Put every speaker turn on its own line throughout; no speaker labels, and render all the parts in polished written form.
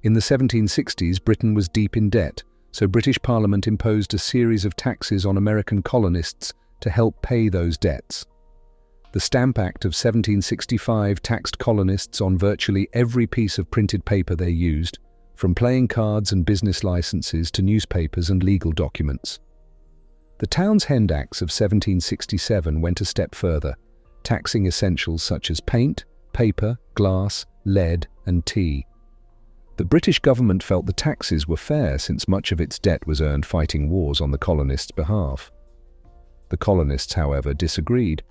In the 1760s, Britain was deep in debt, so British Parliament imposed a series of taxes on American colonists to help pay those debts. The Stamp Act of 1765 taxed colonists on virtually every piece of printed paper they used, from playing cards and business licenses to newspapers and legal documents. The Townshend Acts of 1767 went a step further, taxing essentials such as paint, paper, glass, lead, and tea. The British government felt the taxes were fair since much of its debt was earned fighting wars on the colonists' behalf. The colonists, however, disagreed.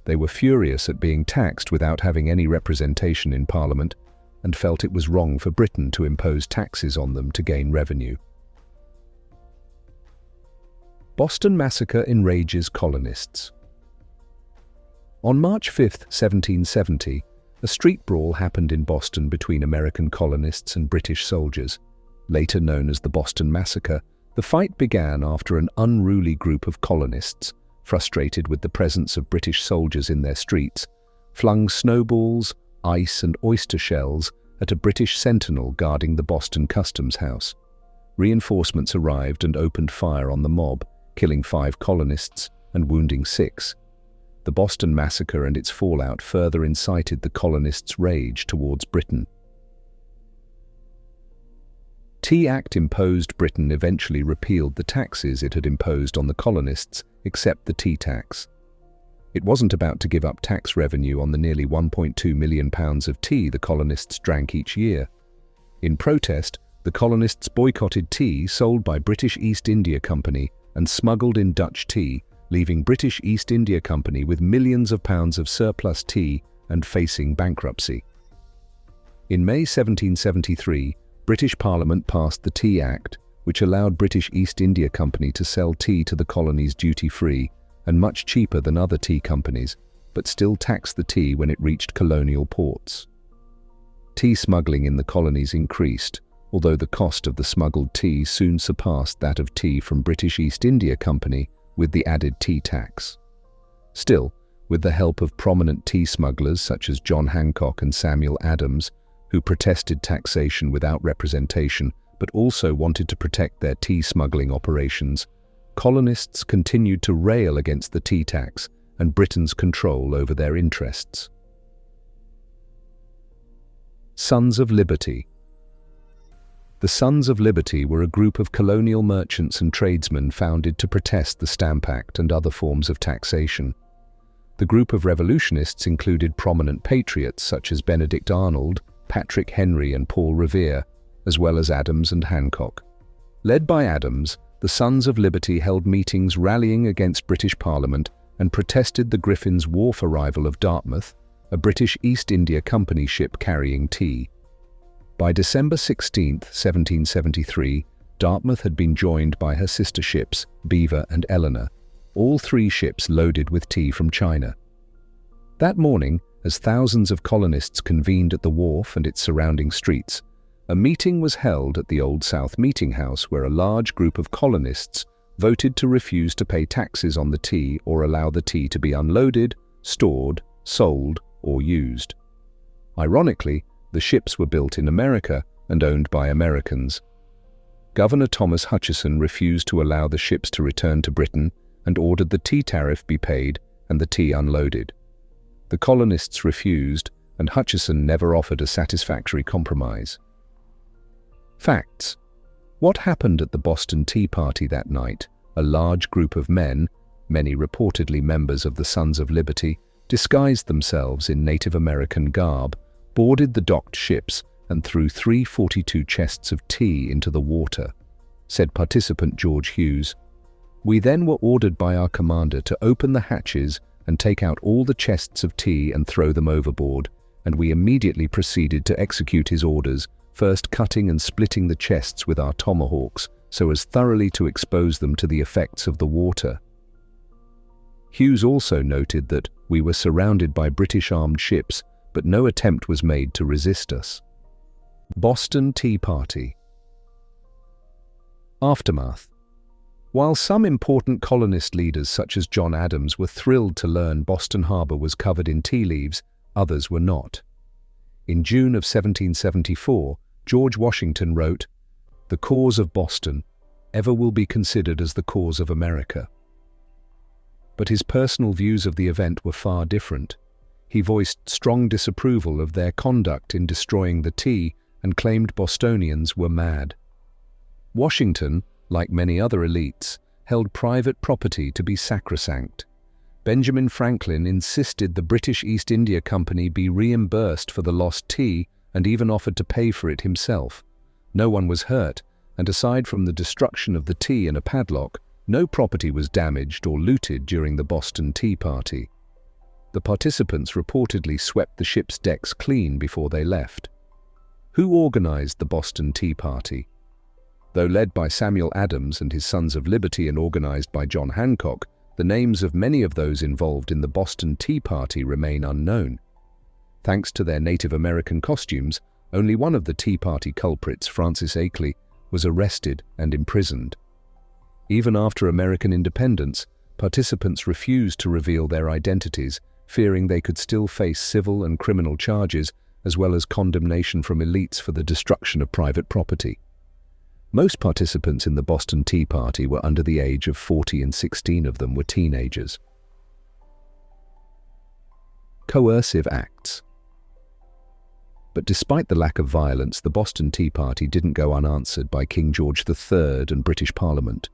They were furious at being taxed without having any representation in Parliament and felt it was wrong for Britain to impose taxes on them to gain revenue. Boston Massacre enrages colonists. On March 5, 1770, a street brawl happened in Boston between American colonists and British soldiers. Later known as the Boston Massacre, the fight began after an unruly group of colonists, frustrated with the presence of British soldiers in their streets, flung snowballs, ice and oyster shells at a British sentinel guarding the Boston Customs House. Reinforcements arrived and opened fire on the mob, killing 5 colonists and wounding 6. The Boston Massacre and its fallout further incited the colonists' rage towards Britain. Tea Act imposed Britain eventually repealed the taxes it had imposed on the colonists, except the tea tax. It wasn't about to give up tax revenue on the nearly £1.2 million of tea the colonists drank each year. In protest, the colonists boycotted tea sold by British East India Company and smuggled in Dutch tea, leaving British East India Company with millions of pounds of surplus tea and facing bankruptcy. In May 1773, British Parliament passed the Tea Act, which allowed British East India Company to sell tea to the colonies duty-free and much cheaper than other tea companies, but still taxed the tea when it reached colonial ports. Tea smuggling in the colonies increased, although the cost of the smuggled tea soon surpassed that of tea from British East India Company with the added tea tax. Still, with the help of prominent tea smugglers such as John Hancock and Samuel Adams, who protested taxation without representation but also wanted to protect their tea smuggling operations, colonists continued to rail against the tea tax and Britain's control over their interests. Sons of Liberty. The Sons of Liberty were a group of colonial merchants and tradesmen founded to protest the Stamp Act and other forms of taxation. The group of revolutionists included prominent patriots such as Benedict Arnold, Patrick Henry and Paul Revere, as well as Adams and Hancock. Led by Adams, the Sons of Liberty held meetings rallying against British Parliament and protested the Griffin's wharf arrival of Dartmouth, a British East India Company ship carrying tea. By December 16, 1773, Dartmouth had been joined by her sister ships, Beaver and Eleanor, all 3 ships loaded with tea from China. That morning, as thousands of colonists convened at the wharf and its surrounding streets, a meeting was held at the Old South Meeting House where a large group of colonists voted to refuse to pay taxes on the tea or allow the tea to be unloaded, stored, sold, or used. Ironically, the ships were built in America and owned by Americans. Governor Thomas Hutchison refused to allow the ships to return to Britain and ordered the tea tariff be paid and the tea unloaded. The colonists refused, and Hutchison never offered a satisfactory compromise. Facts. What happened at the Boston Tea Party that night? A large group of men, many reportedly members of the Sons of Liberty, disguised themselves in Native American garb, boarded the docked ships, and threw 342 chests of tea into the water, said participant George Hughes. We then were ordered by our commander to open the hatches and take out all the chests of tea and throw them overboard, and we immediately proceeded to execute his orders, first cutting and splitting the chests with our tomahawks so as thoroughly to expose them to the effects of the water. Hughes also noted that we were surrounded by British armed ships, but no attempt was made to resist us. Boston Tea Party. Aftermath. While some important colonist leaders such as John Adams were thrilled to learn Boston Harbor was covered in tea leaves, others were not. In June of 1774, George Washington wrote, "The cause of Boston ever will be considered as the cause of America." But his personal views of the event were far different. He voiced strong disapproval of their conduct in destroying the tea and claimed Bostonians were mad. Washington, like many other elites, held private property to be sacrosanct. Benjamin Franklin insisted the British East India Company be reimbursed for the lost tea and even offered to pay for it himself. No one was hurt, and aside from the destruction of the tea and a padlock, no property was damaged or looted during the Boston Tea Party. The participants reportedly swept the ship's decks clean before they left. Who organized the Boston Tea Party? Though led by Samuel Adams and his Sons of Liberty and organized by John Hancock, the names of many of those involved in the Boston Tea Party remain unknown. Thanks to their Native American costumes, only one of the Tea Party culprits, Francis Akeley, was arrested and imprisoned. Even after American independence, participants refused to reveal their identities, fearing they could still face civil and criminal charges, as well as condemnation from elites for the destruction of private property. Most participants in the Boston Tea Party were under the age of 40 and 16 of them were teenagers. Coercive acts. But despite the lack of violence, the Boston Tea Party didn't go unanswered by King George III and British Parliament.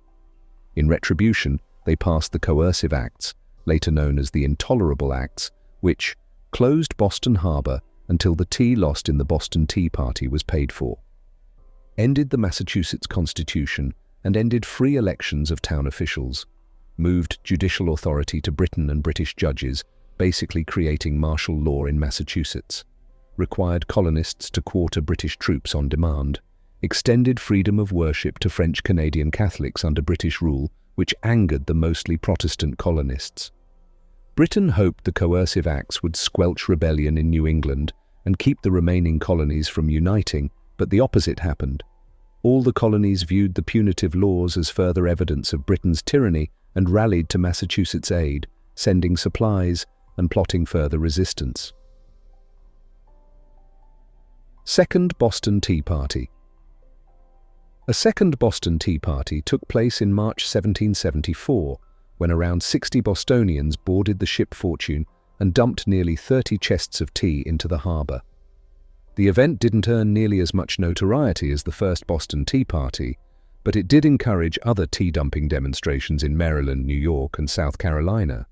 In retribution, they passed the Coercive Acts, later known as the Intolerable Acts, which closed Boston Harbor until the tea lost in the Boston Tea Party was paid for, ended the Massachusetts Constitution, and ended free elections of town officials, moved judicial authority to Britain and British judges, basically creating martial law in Massachusetts, required colonists to quarter British troops on demand, extended freedom of worship to French Canadian Catholics under British rule, which angered the mostly Protestant colonists. Britain hoped the Coercive Acts would squelch rebellion in New England and keep the remaining colonies from uniting, but the opposite happened. All the colonies viewed the punitive laws as further evidence of Britain's tyranny and rallied to Massachusetts' aid, sending supplies and plotting further resistance. Second Boston Tea Party. A second Boston Tea Party took place in March 1774, when around 60 Bostonians boarded the ship Fortune and dumped nearly 30 chests of tea into the harbor. The event didn't earn nearly as much notoriety as the first Boston Tea Party, but it did encourage other tea dumping demonstrations in Maryland, New York, and South Carolina.